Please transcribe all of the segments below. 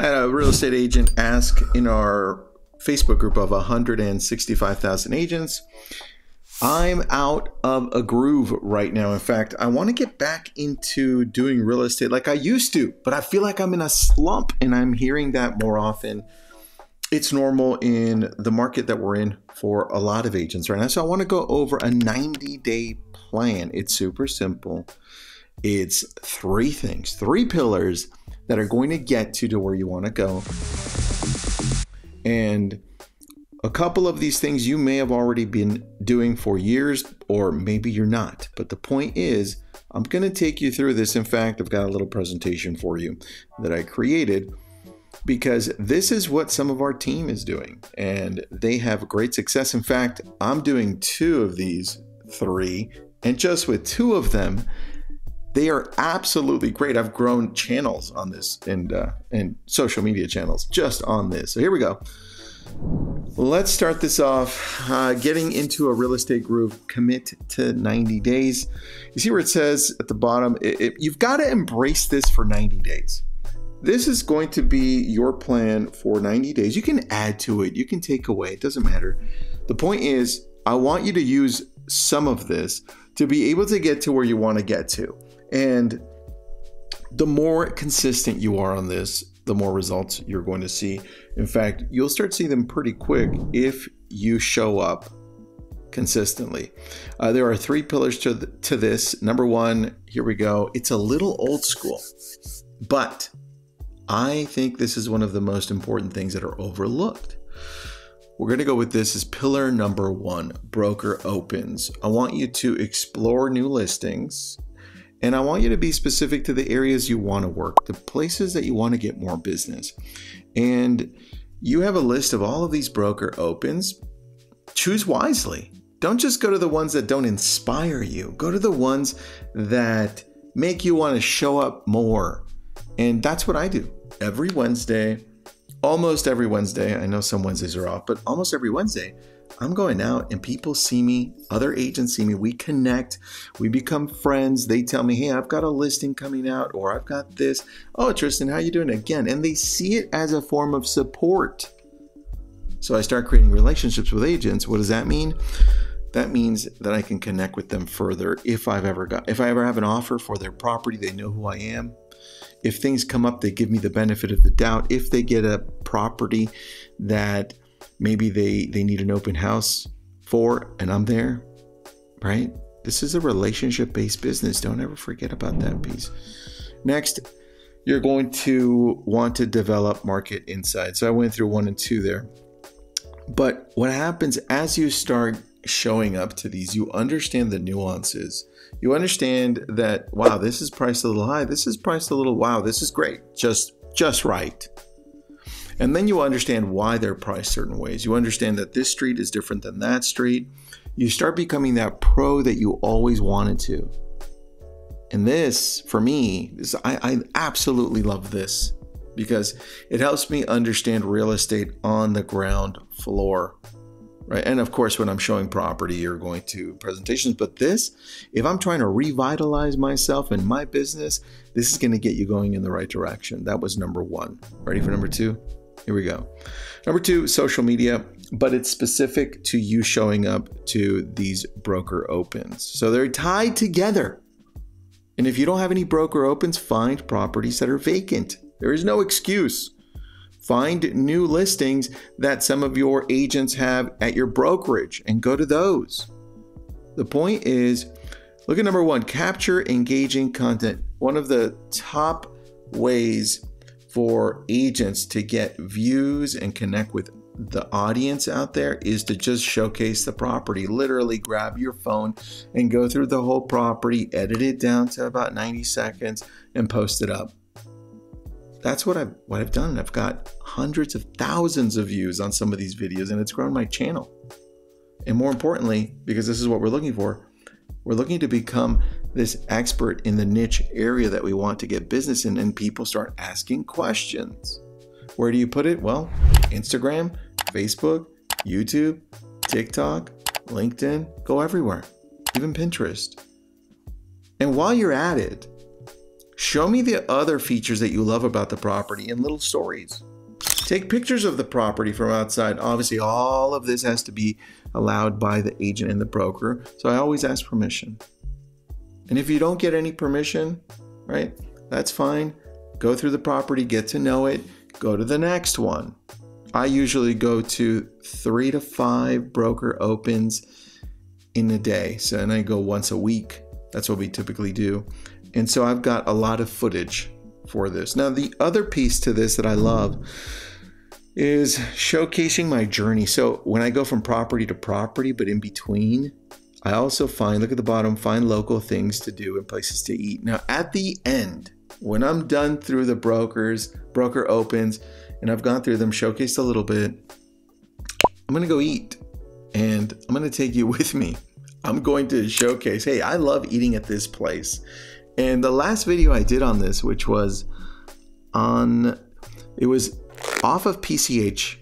I had a real estate agent ask in our Facebook group of 165,000 agents. I'm out of a groove right now. In fact, I want to get back into doing real estate like I used to, but I feel like I'm in a slump, and I'm hearing that more often. It's normal in the market that we're in for a lot of agents right now. So I want to go over a 90-day plan. It's super simple. It's three things, three pillars that are going to get you to where you want to go. And a couple of these things you may have already been doing for years, or maybe you're not. But the point is, I'm going to take you through this. In fact, I've got a little presentation for you that I created, because this is what some of our team is doing, and they have great success. In fact, I'm doing two of these three, and just with two of them, they are absolutely great. I've grown channels on this and social media channels just on this. So here we go. Let's start this off getting into a real estate groove. Commit to 90 days. You see where it says at the bottom, you've got to embrace this for 90 days. This is going to be your plan for 90 days. You can add to it. You can take away. It doesn't matter. The point is, I want you to use some of this to be able to get to where you want to get to. And the more consistent you are on this, the more results you're going to see. In fact, you'll start seeing them pretty quick if you show up consistently. There are three pillars to this. Number one, here we go. It's a little old school, but I think this is one of the most important things that are overlooked. We're going to go with this as pillar number one, broker opens. I want you to explore new listings, and I want you to be specific to the areas you want to work, the places that you want to get more business. And you have a list of all of these broker opens. Choose wisely. Don't just go to the ones that don't inspire you. Go to the ones that make you want to show up more. And that's what I do every Wednesday, almost every Wednesday. I know some Wednesdays are off, but almost every Wednesday, I'm going out and people see me, other agents see me, we connect, we become friends. They tell me, hey, I've got a listing coming out, or I've got this. Oh, Tristan, how you doing again? And they see it as a form of support. So I start creating relationships with agents. What does that mean? That means that I can connect with them further. If I ever have an offer for their property, they know who I am. If things come up, they give me the benefit of the doubt. If they get a property that maybe they need an open house for, and I'm there, right? This is a relationship-based business. Don't ever forget about that piece. Next, you're going to want to develop market insight. So I went through 1 and 2 there. But what happens as you start showing up to these, you understand the nuances. You understand that, wow, this is priced a little high. This is priced a little, wow, this is great. Just right. And then you understand why they're priced certain ways. You understand that this street is different than that street. You start becoming that pro that you always wanted to. And this, for me, I absolutely love this, because it helps me understand real estate on the ground floor, right? And of course, when I'm showing property, you're going to presentations. But this, if I'm trying to revitalize myself and my business, this is going to get you going in the right direction. That was number one. Ready for number two? Here we go. Number two, social media, but it's specific to you showing up to these broker opens. So they're tied together. And if you don't have any broker opens, find properties that are vacant. There is no excuse. Find new listings that some of your agents have at your brokerage and go to those. The point is, look at number one, capture engaging content. One of the top ways for agents to get views and connect with the audience out there is to just showcase the property. Literally grab your phone and go through the whole property, edit it down to about 90 seconds and post it up. That's what I've done. I've got hundreds of thousands of views on some of these videos, and it's grown my channel. And more importantly, because this is what we're looking for, we're looking to become this expert in the niche area that we want to get business in, and people start asking questions. Where do you put it? Well, Instagram, Facebook, YouTube, TikTok, LinkedIn, go everywhere, even Pinterest. And while you're at it, Show me the other features that you love about the property in little stories. Take pictures of the property from outside. Obviously, all of this has to be allowed by the agent and the broker. So I always ask permission. And if you don't get any permission, right, that's fine. Go through the property, get to know it, go to the next one. I usually go to 3 to 5 broker opens in a day. So, and I go once a week. That's what we typically do. And so I've got a lot of footage for this. Now, the other piece to this that I love is showcasing my journey. So when I go from property to property, but in between, I also find, look at the bottom, find local things to do and places to eat. Now, at the end, when I'm done through the broker opens, and I've gone through them, showcased a little bit, I'm going to go eat. And I'm going to take you with me. I'm going to showcase, hey, I love eating at this place. And the last video I did on this, which was it was off of PCH,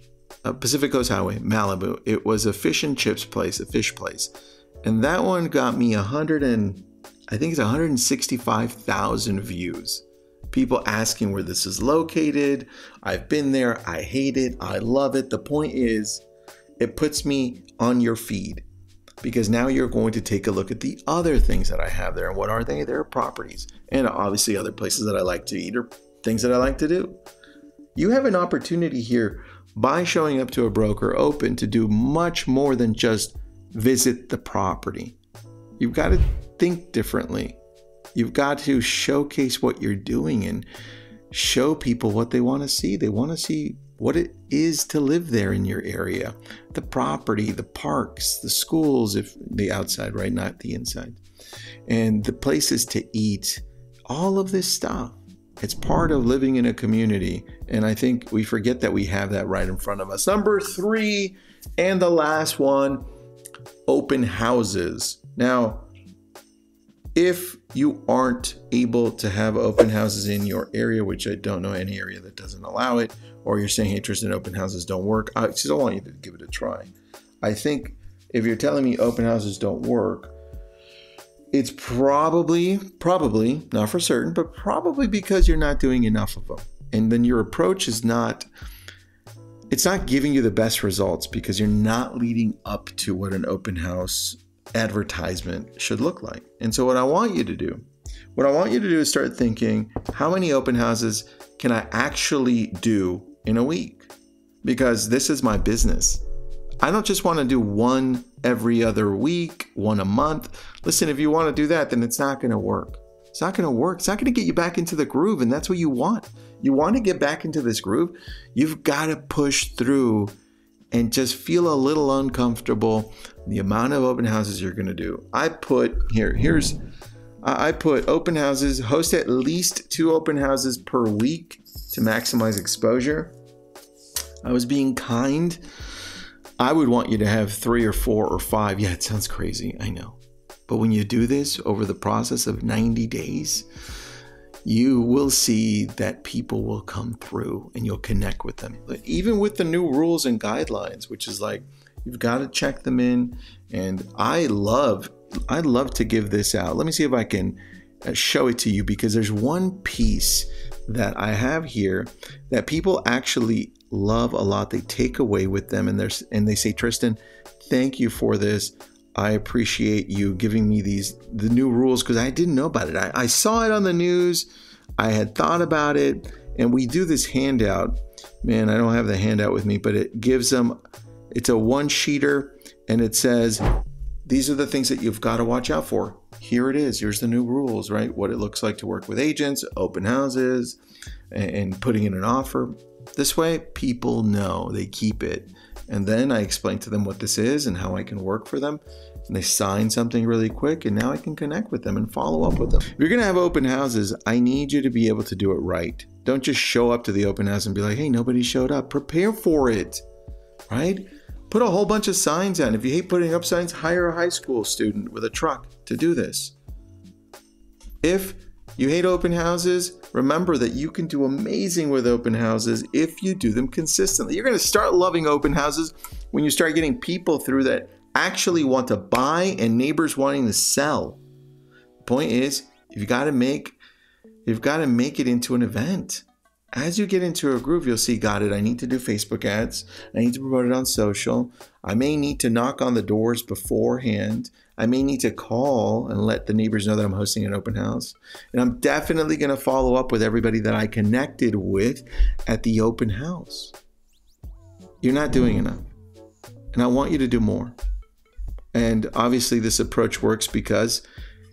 Pacific Coast Highway, Malibu. It was a fish and chips place, a fish place. And that one got me 165,000 views. People asking where this is located. I've been there. I hate it. I love it. The point is, it puts me on your feed. Because now you're going to take a look at the other things that I have there. And what are they? They're properties. And obviously other places that I like to eat or things that I like to do. You have an opportunity here by showing up to a broker open to do much more than just visit the property. You've got to think differently. You've got to showcase what you're doing and show people what they want to see. They want to see what it is to live there in your area. The property, the parks, the schools, if the outside, right? Not the inside. And the places to eat, all of this stuff. It's part of living in a community. And I think we forget that we have that right in front of us. Number 3, and the last one, open houses. Now, if you aren't able to have open houses in your area, which I don't know any area that doesn't allow it, or you're saying interest in open houses don't work, I still want you to give it a try. I think if you're telling me open houses don't work, it's probably, not for certain, but probably because you're not doing enough of them. And then your approach is it's not giving you the best results because you're not leading up to what an open house advertisement should look like. And so what I want you to do is start thinking, how many open houses can I actually do in a week? Because this is my business. I don't just want to do one every other week, one a month. Listen, if you want to do that, then it's not going to work. It's not going to work. It's not going to get you back into the groove. And that's what you want. You want to get back into this groove. You've got to push through and just feel a little uncomfortable. The amount of open houses you're going to do. I put open houses, host at least 2 open houses per week to maximize exposure. I was being kind. I would want you to have 3 or 4 or 5. Yeah, it sounds crazy, I know. But when you do this over the process of 90 days, you will see that people will come through and you'll connect with them. But even with the new rules and guidelines, which is like, you've got to check them in. And I love to give this out. Let me see if I can show it to you, because there's one piece that I have here that people actually love a lot. They take away with them and they say, Tristan, thank you for this. I appreciate you giving me the new rules, because I didn't know about it. I saw it on the news. I had thought about it, and we do this handout. Man, I don't have the handout with me, but it gives them, it's a 1-sheeter, and it says, these are the things that you've got to watch out for. Here it is. Here's the new rules, right? What it looks like to work with agents, open houses, and putting in an offer. This way, people know, they keep it. And then I explain to them what this is and how I can work for them. And they sign something really quick, and now I can connect with them and follow up with them. If you're going to have open houses, I need you to be able to do it right. Don't just show up to the open house and be like, hey, nobody showed up. Prepare for it, right? Put a whole bunch of signs out. If you hate putting up signs, hire a high school student with a truck to do this. If you hate open houses, remember that you can do amazing with open houses if you do them consistently. You're going to start loving open houses when you start getting people through that actually want to buy and neighbors wanting to sell. The point is, you've got to make You've got to make it into an event. As you get into a groove, you'll see, got it, I need to do Facebook ads. I need to promote it on social. I may need to knock on the doors beforehand. I may need to call and let the neighbors know that I'm hosting an open house. And I'm definitely going to follow up with everybody that I connected with at the open house. You're not doing enough. And I want you to do more. And obviously this approach works because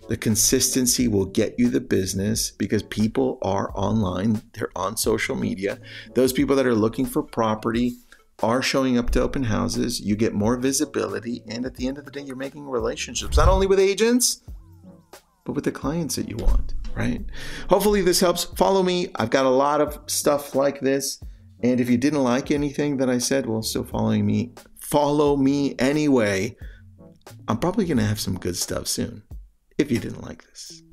the consistency will get you the business, because people are online, they're on social media. Those people that are looking for property are showing up to open houses. You get more visibility, and at the end of the day, you're making relationships, not only with agents, but with the clients that you want, right? Hopefully this helps. Follow me. I've got a lot of stuff like this. And if you didn't like anything that I said, well, still follow me anyway. I'm probably going to have some good stuff soon if you didn't like this.